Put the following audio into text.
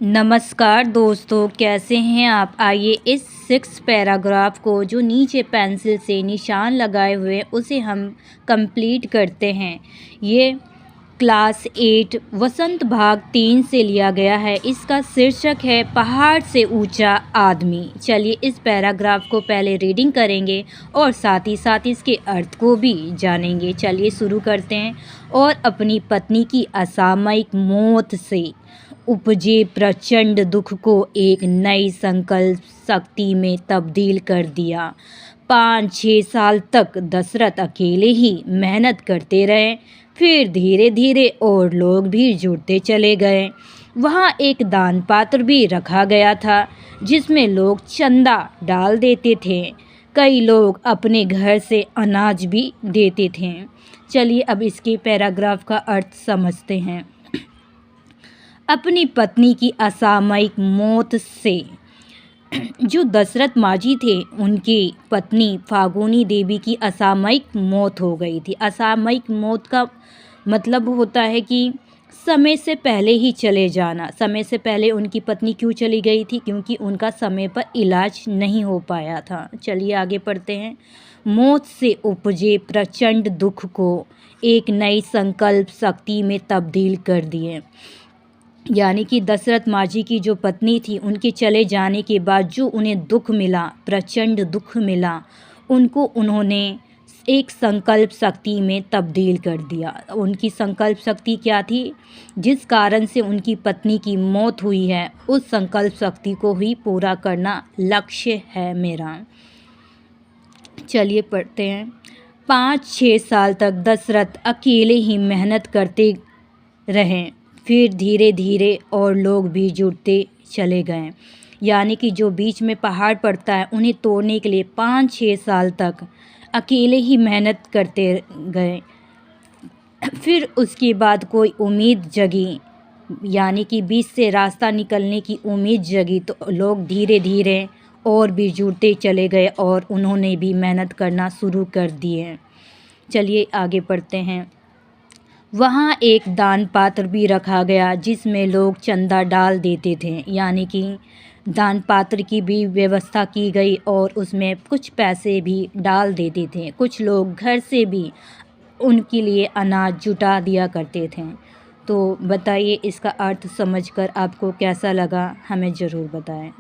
नमस्कार दोस्तों, कैसे हैं आप। आइए इस 6 पैराग्राफ को जो नीचे पेंसिल से निशान लगाए हुए उसे हम कंप्लीट करते हैं। ये क्लास 8 वसंत भाग 3 से लिया गया है। इसका शीर्षक है पहाड़ से ऊंचा आदमी। चलिए इस पैराग्राफ को पहले रीडिंग करेंगे और साथ ही साथ इसके अर्थ को भी जानेंगे। चलिए शुरू करते हैं। और अपनी पत्नी की असामयिक मौत से उपजे प्रचंड दुख को एक नई संकल्प शक्ति में तब्दील कर दिया। 5-6 साल तक दशरथ अकेले ही मेहनत करते रहे। फिर धीरे धीरे और लोग भी जुड़ते चले गए। वहाँ एक दान पात्र भी रखा गया था जिसमें लोग चंदा डाल देते थे। कई लोग अपने घर से अनाज भी देते थे। चलिए अब इसके पैराग्राफ का अर्थ समझते हैं। अपनी पत्नी की असामयिक मौत से जो दशरथ मांझी थे उनकी पत्नी फागुनी देवी की असामयिक मौत हो गई थी। असामयिक मौत का मतलब होता है कि समय से पहले ही चले जाना। समय से पहले उनकी पत्नी क्यों चली गई थी? क्योंकि उनका समय पर इलाज नहीं हो पाया था। चलिए आगे पढ़ते हैं। मौत से उपजे प्रचंड दुख को एक नई संकल्प शक्ति में तब्दील कर दिए। यानी कि दशरथ मांझी की जो पत्नी थी उनके चले जाने के बाद जो उन्हें दुख मिला, प्रचंड दुख मिला, उनको उन्होंने एक संकल्प शक्ति में तब्दील कर दिया। उनकी संकल्प शक्ति क्या थी? जिस कारण से उनकी पत्नी की मौत हुई है उस संकल्प शक्ति को ही पूरा करना लक्ष्य है मेरा। चलिए पढ़ते हैं। 5-6 साल तक दशरथ अकेले ही मेहनत करते रहे। फिर धीरे धीरे और लोग भी जुड़ते चले गए। यानी कि जो बीच में पहाड़ पड़ता है उन्हें तोड़ने के लिए 5-6 साल तक अकेले ही मेहनत करते गए। फिर उसके बाद कोई उम्मीद जगी, यानी कि बीच से रास्ता निकलने की उम्मीद जगी तो लोग धीरे धीरे और भी जुड़ते चले गए और उन्होंने भी मेहनत करना शुरू कर दिए। चलिए आगे पढ़ते हैं। वहाँ एक दान पात्र भी रखा गया जिसमें लोग चंदा डाल देते थे। यानी कि दान पात्र की भी व्यवस्था की गई और उसमें कुछ पैसे भी डाल देते थे। कुछ लोग घर से भी उनके लिए अनाज जुटा दिया करते थे। तो बताइए इसका अर्थ समझकर आपको कैसा लगा, हमें ज़रूर बताएं।